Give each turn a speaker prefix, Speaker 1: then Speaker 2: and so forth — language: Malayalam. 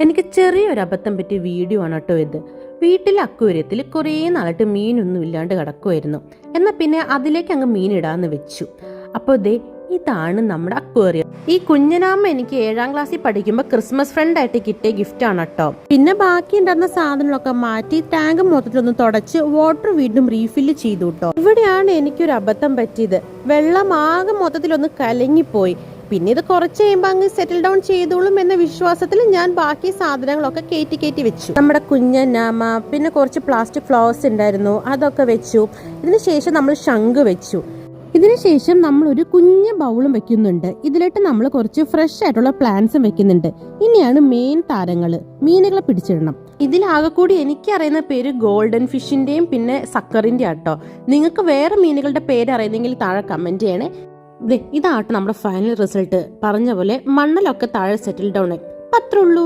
Speaker 1: എനിക്ക് ചെറിയൊരു അബദ്ധം പറ്റിയ വീഡിയോ ആണ് കേട്ടോ ഇത്. വീട്ടിലെ അക്വേറിയത്തിൽ കുറേ നാളായിട്ട് മീനൊന്നും ഇല്ലാണ്ട് കിടക്കുമായിരുന്നു. എന്നാൽ പിന്നെ അതിലേക്ക് അങ്ങ് മീൻ ഇടാന്ന് വെച്ചു. അപ്പോൾ ഇതാണ് നമ്മുടെ അക്വേറിയം. ഈ കുഞ്ഞനാമ്മ എനിക്ക് 7ാം ക്ലാസ്സിൽ പഠിക്കുമ്പോൾ ക്രിസ്മസ് ഫ്രണ്ട് ആയിട്ട് കിട്ടിയ ഗിഫ്റ്റ് ആണ് കേട്ടോ. പിന്നെ ബാക്കി ഉണ്ടായിരുന്ന സാധനങ്ങളൊക്കെ മാറ്റി ടാങ്ക് മൊത്തത്തിലൊന്ന് തുടച്ച് വാട്ടർ വീണ്ടും റീഫില്ല് ചെയ്തു കേട്ടോ. ഇവിടെയാണ് എനിക്കൊരു അബദ്ധം പറ്റിയത്. വെള്ളം ആകെ മൊത്തത്തിലൊന്ന് കലങ്ങിപ്പോയി. പിന്നെ ഇത് കുറച്ച് കഴിയുമ്പോൾ അങ്ങ് സെറ്റിൽ ഡൗൺ ചെയ്തോളും എന്ന വിശ്വാസത്തിൽ ഞാൻ ബാക്കി സാധനങ്ങളൊക്കെ കയറ്റി വെച്ചു. നമ്മുടെ കുഞ്ഞനാമ, പിന്നെ കുറച്ച് പ്ലാസ്റ്റിക് ഫ്ലവേഴ്സ് ഉണ്ടായിരുന്നു, അതൊക്കെ വെച്ചു. ഇതിനുശേഷം നമ്മൾ ശംഖ് വെച്ചു. ഇതിനുശേഷം നമ്മൾ ഒരു കുഞ്ഞ് ബൗളും വെക്കുന്നുണ്ട്. ഇതിലിട്ട് നമ്മൾ കുറച്ച് ഫ്രഷ് ആയിട്ടുള്ള പ്ലാന്റ്സും വെക്കുന്നുണ്ട്. ഇനിയാണ് മെയിൻ താരങ്ങള്, മീനുകളെ പിടിച്ചിടണം. ഇതിലാകെ കൂടി എനിക്കറിയുന്ന പേര് ഗോൾഡൻ ഫിഷിന്റെയും പിന്നെ സക്കറിന്റെ ആട്ടോ. നിങ്ങൾക്ക് വേറെ മീനുകളുടെ പേര് അറിയുന്നെങ്കിൽ താഴെ കമന്റ് ചെയ്യണേ. ഇതാട്ടോ നമ്മുടെ ഫൈനൽ റിസൾട്ട്. പറഞ്ഞ പോലെ മണ്ണലൊക്കെ താഴെ സെറ്റിൽ ഡൗൺ ആയി. അത്രേ ഉള്ളൂ.